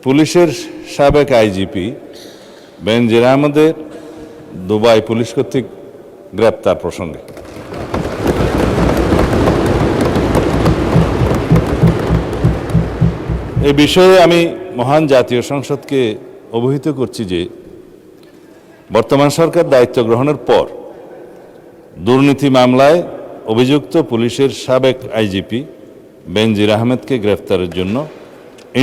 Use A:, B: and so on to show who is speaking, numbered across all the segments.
A: পুলিশের সাবেক আইজিপি বেনজির আহমেদের দুবাই পুলিশ কর্তৃক গ্রেপ্তার প্রসঙ্গে এ বিষয়ে আমি মহান জাতীয় সংসদকে অবহিত করছি যে বর্তমান সরকার দায়িত্ব গ্রহণের পর দুর্নীতি মামলায় অভিযুক্ত পুলিশের সাবেক আইজিপি বেনজির আহমেদকে গ্রেফতারের জন্য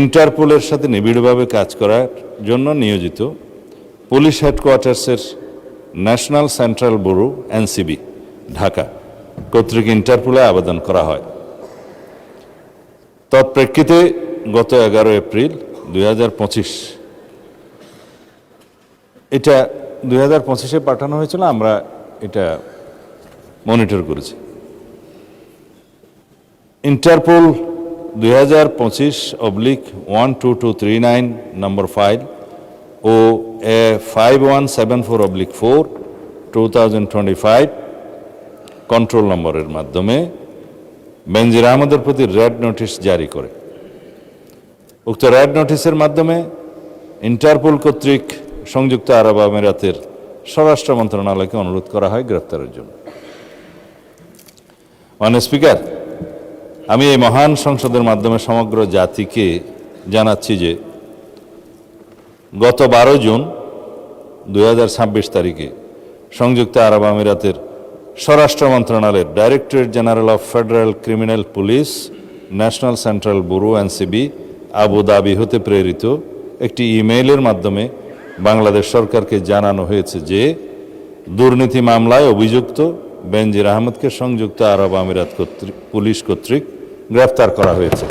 A: ইন্টারপোলের সাথে নিবিড়ভাবে কাজ করার জন্য নিয়োজিত পুলিশ হেডকোয়ার্টার্সের National central bureau NCB Dhaka কর্তৃক ইন্টারপোলে আবেদন করা হয়। তৎপ্রেক্ষিতে গত 11 এপ্রিল 2025 এটা 2025-এ পাঠানো হয়েছিল, আমরা এটা মনিটর করেছি। ইন্টারপোল 2025/12239 নম্বর ফাইল ও 5174/4 2025 কন্ট্রোল নম্বরের মাধ্যমে বেনজির আহমেদের প্রতি রেড নোটিশ জারি করে। উক্ত রেড নোটিশের মাধ্যমে ইন্টারপোল কর্তৃক সংযুক্ত আরব আমিরাতের স্বরাষ্ট্র মন্ত্রণালয়কে অনুরোধ করা হয় গ্রেফতারের জন্য। মাননীয় স্পিকার, আমি এই মহান সংসদের মাধ্যমে সমগ্র জাতিকে জানাচ্ছি যে গত 12 জুন 2026 তারিখে সংযুক্ত আরব আমিরাতের স্বরাষ্ট্র মন্ত্রণালয়ের directorate general of federal criminal police national central bureau NCB Abu Dhabi হতে প্রেরিত একটি ইমেইলের মাধ্যমে বাংলাদেশ সরকারকে জানানো হয়েছে যে দুর্নীতি মামলায় অভিযুক্ত বেনজির আহমেদকে সংযুক্ত আরব আমিরাত পুলিশ কর্তৃক গ্রেফতার করা হয়েছে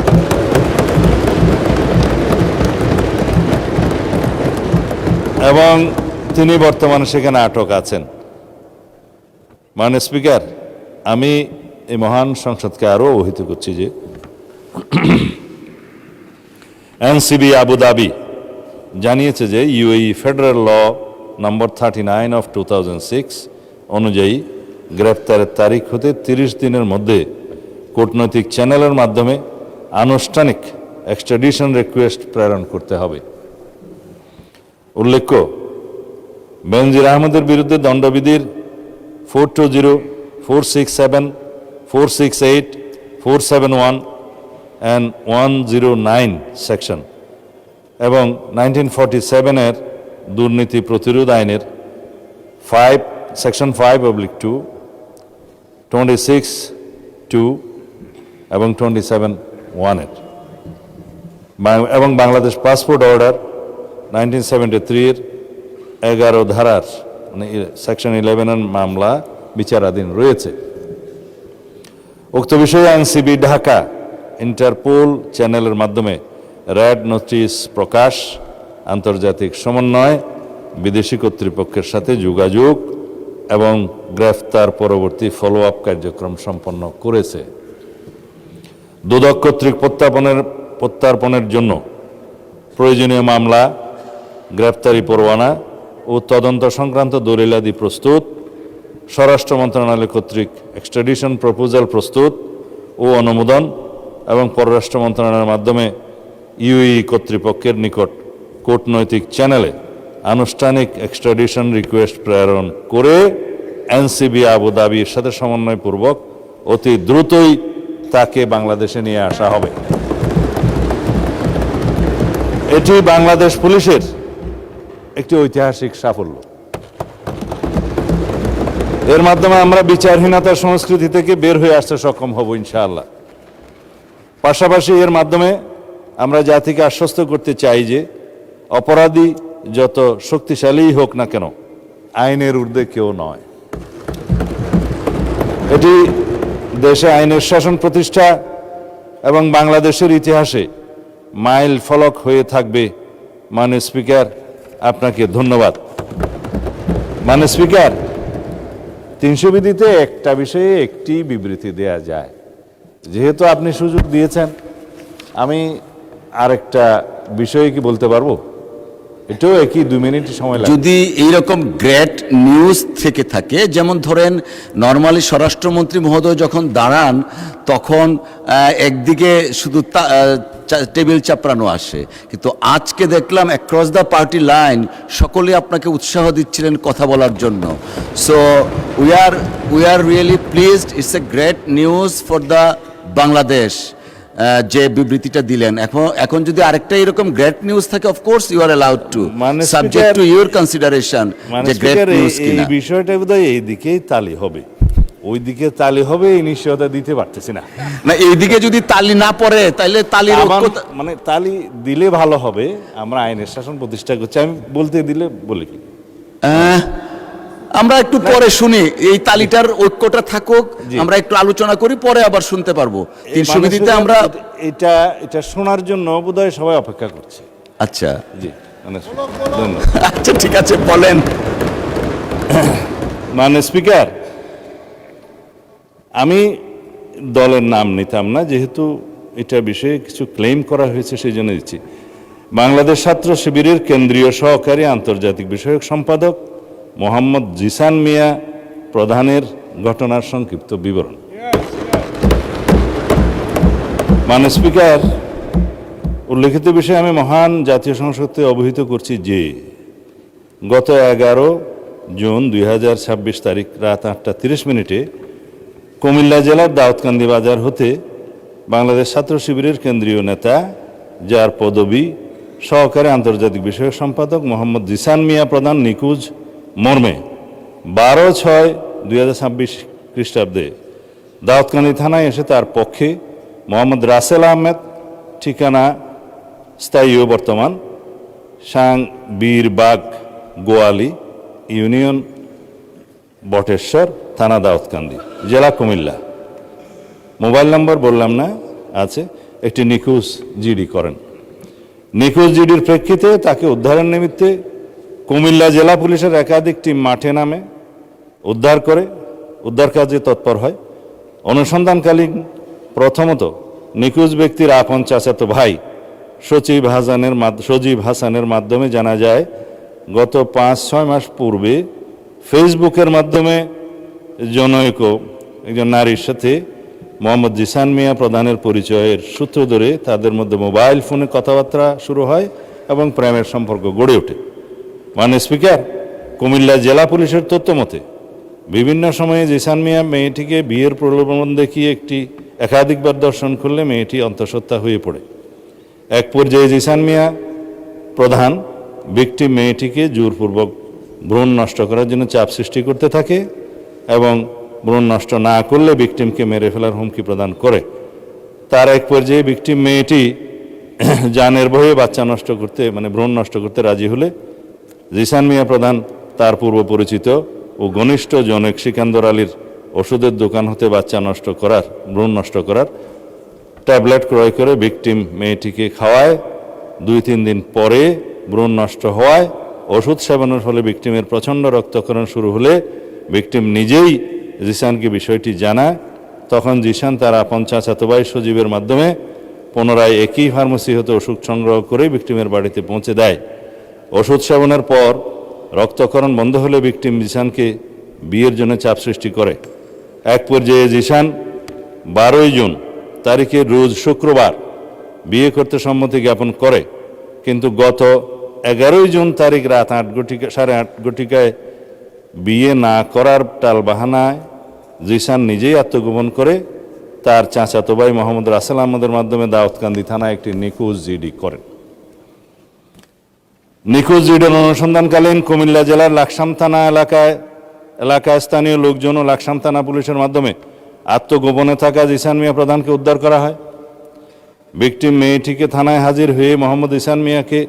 A: এবং তিনি বর্তমানে সেখানে আটক আছেন। মাননীয় স্পিকার, আমি এই মহান সংসদকে আরও অবহিত করছি যে এনসিবি আবুধাবি জানিয়েছে যে ইউএই ফেডারেল ল নম্বর 39/2006 অনুযায়ী গ্রেপ্তারের তারিখ হতে 30 দিনের মধ্যে কূটনৈতিক চ্যানেলের মাধ্যমে আনুষ্ঠানিক এক্সট্রাডিশন রিকোয়েস্ট প্রেরণ করতে হবে। উল্লেখ্য, বেনজির আহমেদের বিরুদ্ধে দণ্ডবিধির 420, 467, 468, 471 and 109 সেকশন এবং 1947-এর দুর্নীতি প্রতিরোধ আইনের সেকশন 5/2, 26(2) এবং 27(1) এবং বাংলাদেশ পাসপোর্ট অর্ডার 1973-এর 11 ধারার মানে সেকশন 11-এর মামলা বিচারাধীন রয়েছে। উক্ত বিষয়ে এনসিবি ঢাকা ইন্টারপোল চ্যানেলের মাধ্যমে রেড নোটিশ প্রকাশ, আন্তর্জাতিক সমন্বয়, বিদেশি কর্তৃপক্ষের সাথে যোগাযোগ এবং গ্রেফতার পরবর্তী ফলো আপ কার্যক্রম সম্পন্ন করেছে। দুদক কর্তৃক প্রত্যার্পণের জন্য প্রয়োজনীয় মামলা, গ্রেফতারি পরোয়ানা ও তদন্ত সংক্রান্ত দলিলাদি প্রস্তুত, স্বরাষ্ট্র মন্ত্রণালয় কর্তৃক এক্সট্রাডিশন প্রপোজাল প্রস্তুত ও অনুমোদন এবং পররাষ্ট্র মন্ত্রণালয়ের মাধ্যমে ইউএই কর্তৃপক্ষের নিকট কূটনৈতিক চ্যানেলে আনুষ্ঠানিক এক্সট্রাডিশন রিকোয়েস্ট প্রেরণ করে এনসিবি আবুধাবির সাথে সমন্বয়পূর্বক অতি দ্রুতই তাকে বাংলাদেশে নিয়ে আসা হবে। এটি বাংলাদেশ পুলিশের একটি ঐতিহাসিক সাফল্য। এর মাধ্যমে আমরা বিচারহীনতার সংস্কৃতি থেকে বের হয়ে আসতে সক্ষম হব ইনশাআল্লাহ। পাশাপাশি এর মাধ্যমে আমরা জাতিকে আশ্বস্ত করতে চাই যে অপরাধী যত শক্তিশালী হোক না কেন, আইনের ঊর্ধ্বে কেউ নয়। এটি দেশে আইনের শাসন প্রতিষ্ঠা এবং বাংলাদেশের ইতিহাসে মাইল ফলক হয়ে থাকবে। মাননীয় স্পিকার, আপনাকে ধন্যবাদ। মাননীয় স্পিকার, 300 বিধিতে একটা বিষয়ে একটি বিবৃতি দেয়া যায়। যেহেতু আপনি সুযোগ দিয়েছেন, আমি আরেকটা বিষয়ে কি বলতে পারবো? এটাও একই 2 মিনিট সময় লাগে।
B: যদি এইরকম গ্রেট নিউজ থেকে থাকে, যেমন ধরেন নর্মালি স্বরাষ্ট্রমন্ত্রী মহোদয় যখন দাঁড়ান তখন একদিকে শুধু টেবিল চাপড়ানো আসে, কিন্তু আজকে দেখলাম অ্যাক্রস দ্য পার্টি লাইন সকলে আপনাকে উৎসাহ দিচ্ছিলেন কথা বলার জন্য। So we are really pleased, it's a great news for the Bangladesh যে বিবৃতিটা দিলেন। এখন যদি আরেকটা এরকম গ্রেট নিউজ থাকে, of course you are allowed to, subject to your consideration, যে গ্রেট নিউজ কিনা।
A: এই বিষয়টা বোধহয় এইদিকেই তালি হবে, ওইদিকে তালি হবে, এই নিশ্চয়তা দিতে পারতেছি না।
B: না, এইদিকে যদি তালি না পড়ে তাহলে তালির
A: মানে তালি দিলে ভালো হবে। আমরা আইনের শাসন প্রতিষ্ঠা করছি, আমি বলতে দিলে বলি কি
B: আমরা একটু পরে শুনি, এই তালিটার ঐক্যটা থাকুক, আমরা একটু আলোচনা করি, পরে আবার শুনতে পারবো। সুবিধিতে আমরা
A: এটা শোনার জন্য বোধহয় সবাই অপেক্ষা করছে।
B: আচ্ছা
A: জি,
B: আচ্ছা ঠিক আছে, বলেন।
A: মানে স্পিকার, আমি দলের নাম নিতাম না, যেহেতু এটা বিষয়ে কিছু ক্লেম করা হয়েছে সেই জন্য দিচ্ছি। বাংলাদেশ ছাত্র শিবিরের কেন্দ্রীয় সহকারী আন্তর্জাতিক বিষয়ক সম্পাদক মোহাম্মদ জিসান মিয়া প্রধানের ঘটনার সংক্ষিপ্ত বিবরণ। মানে স্পিকার, উল্লেখিত বিষয়ে আমি মহান জাতীয় সংসদকে অবহিত করছি যে গত 11 জুন 2026 তারিখ রাত 8:30 কুমিল্লা জেলার দাউদকান্দি বাজার হতে বাংলাদেশ ছাত্র শিবিরের কেন্দ্রীয় নেতা, যার পদবি সহকারী আন্তর্জাতিক বিষয়ক সম্পাদক মোহাম্মদ জিসান মিয়া প্রধান নিখোঁজ মর্মে 12/6/2026 খ্রিস্টাব্দে দাউদকান্দি থানায় এসে তার পক্ষে মোহাম্মদ রাসেল আহমেদ, ঠিকানা স্থায়ী ও বর্তমান বীরবাগ গোয়ালি ইউনিয়ন বটেশ্বর থানা দাউদকান্দি জেলা কুমিল্লা, মোবাইল নম্বর বললাম না আছে, একটি নিখোঁজ জিডি করেন। নিখোঁজ জিডির প্রেক্ষিতে তাকে উদ্ধারের নিমিত্তে কুমিল্লা জেলা পুলিশের একাধিক টিম মাঠে নামে উদ্ধার কাজে তৎপর হয়। অনুসন্ধানকালীন প্রথমত নিখোঁজ ব্যক্তির আপন চাচাতো ভাই সজীব হাসানের মাধ্যমে জানা যায় গত 5-6 মাস পূর্বে ফেসবুকের মাধ্যমে জনৈক একজন নারীর সাথে মোহাম্মদ জিসান মিয়া প্রধানের পরিচয়ের সূত্র ধরে তাদের মধ্যে মোবাইল ফোনে কথাবার্তা শুরু হয় এবং প্রেমের সম্পর্ক গড়ে ওঠে। মানে স্পিকার, কুমিল্লা জেলা পুলিশের তথ্য মতে বিভিন্ন সময়ে জিসান মিয়া মেয়েটিকে বিয়ের প্রলোভন দেখিয়ে একাধিকবার দর্শন করলে মেয়েটি অন্তঃসত্ত্বা হয়ে পড়ে। এক পর্যায়ে জিসান মিয়া প্রধান ভিকটিম মেয়েটিকে জোরপূর্বক ভ্রূণ নষ্ট করার জন্য চাপ সৃষ্টি করতে থাকে এবং ভ্রূণ নষ্ট না করলে ভিকটিমকে মেরে ফেলার হুমকি প্রদান করে। তার এক পর্যায়ে ভিকটিম মেয়েটি জানের ভয়ে বাচ্চা নষ্ট করতে ভ্রূণ নষ্ট করতে রাজি হলে জিসান মিয়া প্রধান তার পূর্ব পরিচিত ও ঘনিষ্ঠ জনৈক সিকান্দর আলীর ওষুধের দোকান হতে ভ্রূণ নষ্ট করার ট্যাবলেট ক্রয় করে ভিকটিম মেয়েটিকে খাওয়ায়। 2-3 দিন পরে ভ্রূণ নষ্ট হওয়ায় ওষুধ সেবনের ফলে ভিকটিমের প্রচণ্ড রক্তক্ষরণ শুরু হলে ভিকটিম নিজেই জিসানকে বিষয়টি জানায়। তখন জিসান তার আপন চাচাতো ভাই সজীবের মাধ্যমে পুনরায় একই ফার্মেসি হতে ওষুধ সংগ্রহ করে ভিকটিমের বাড়িতে পৌঁছে দেয়। ওষুধ সেবনের পর রক্তক্ষরণ বন্ধ হলে ভিকটিম জিসানকে বিয়ের জন্য চাপ সৃষ্টি করে। এক পর্যায়ে জিসান 12 জুন তারিখে রোজ শুক্রবার বিয়ে করতে সম্মতি জ্ঞাপন করে, কিন্তু গত 11 জুন তারিখ রাত 8:30 বিয়ে না করার টালবাহানায় জিসান নিজেই আত্মগোপন করে তার চাচাতো ভাই মোহাম্মদ রাসেল আহমদের মাধ্যমে দাউদকান্দি থানায় একটি নিখোঁজ জিডি করেন। নিখোঁজ জিডির অনুসন্ধানকালীন কুমিল্লা জেলার লাকসাম থানা এলাকায় স্থানীয় লোকজন ও লাকসাম থানা পুলিশের মাধ্যমে আত্মগোপনে থাকা জিসান মিয়া প্রধানকে উদ্ধার করা হয়। ভিকটিম মেয়েটিকে থানায় হাজির হয়ে মোহাম্মদ জিসান মিয়াকে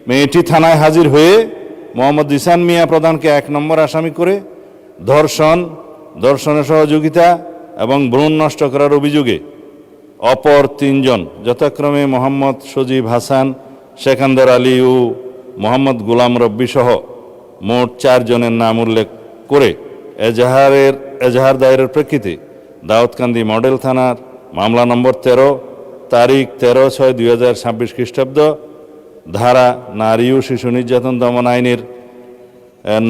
A: মেয়েটি থানায় হাজির হয়ে মোহাম্মদ জিসান মিয়া প্রধানকে 1 নম্বর আসামি করে ধর্ষণের সহযোগিতা এবং ভ্রূণ নষ্ট করার অভিযোগে অপর 3 জন যথাক্রমে মোহাম্মদ সজীব হাসান, সিকান্দর আলী ও মোহাম্মদ গোলাম রব্বি সহ মোট 4 জনের নাম উল্লেখ করে এজাহার দায়েরের প্রেক্ষিতে দাউদকান্দি মডেল থানার মামলা নম্বর 13 তারিখ 13/6/2026 খ্রিস্টাব্দ ধারা নারী ও শিশু নির্যাতন দমন আইনের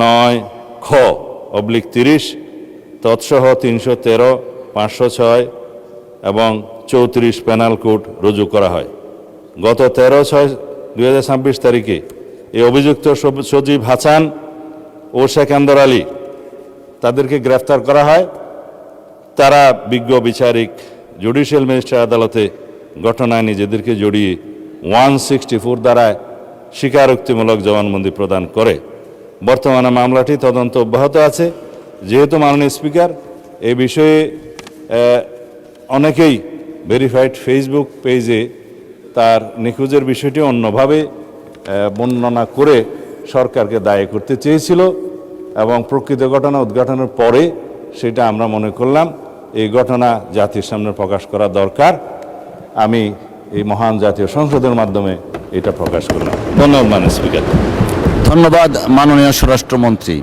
A: 9(খ)/30 তৎসহ 313, 506 এবং 34 পেনাল কোড রুজু করা হয়। গত 13/6/2026 তারিখে এই অভিযুক্ত সজীব হাসান ও সেকান্দর আলী তাদেরকে গ্রেফতার করা হয়। তারা বিজ্ঞ বিচারিক জুডিশিয়াল ম্যাজিস্ট্রেট আদালতে ঘটনায় নিজেদেরকে জড়িয়ে 164 ধারায় স্বীকারোক্তিমূলক জবানবন্দি প্রদান করে। বর্তমানে মামলাটি তদন্ত অব্যাহত আছে। যেহেতু মাননীয় স্পিকার এই বিষয়ে অনেকেই ভেরিফাইড ফেসবুক পেজে তার নিখোঁজের বিষয়টি অন্যভাবে বর্ণনা করে সরকারকে দায়ী করতে চেয়েছিল এবং প্রকৃত ঘটনা উদ্ঘাটনের পরে সেটা আমরা মনে করলাম এই ঘটনা জাতির সামনে প্রকাশ করা দরকার। আমি এই মহান জাতীয় সংসদের মাধ্যমে এটা প্রকাশ করলাম। ধন্যবাদ মাননীয় স্পিকার।
B: ধন্যবাদ মাননীয় স্বরাষ্ট্রমন্ত্রী।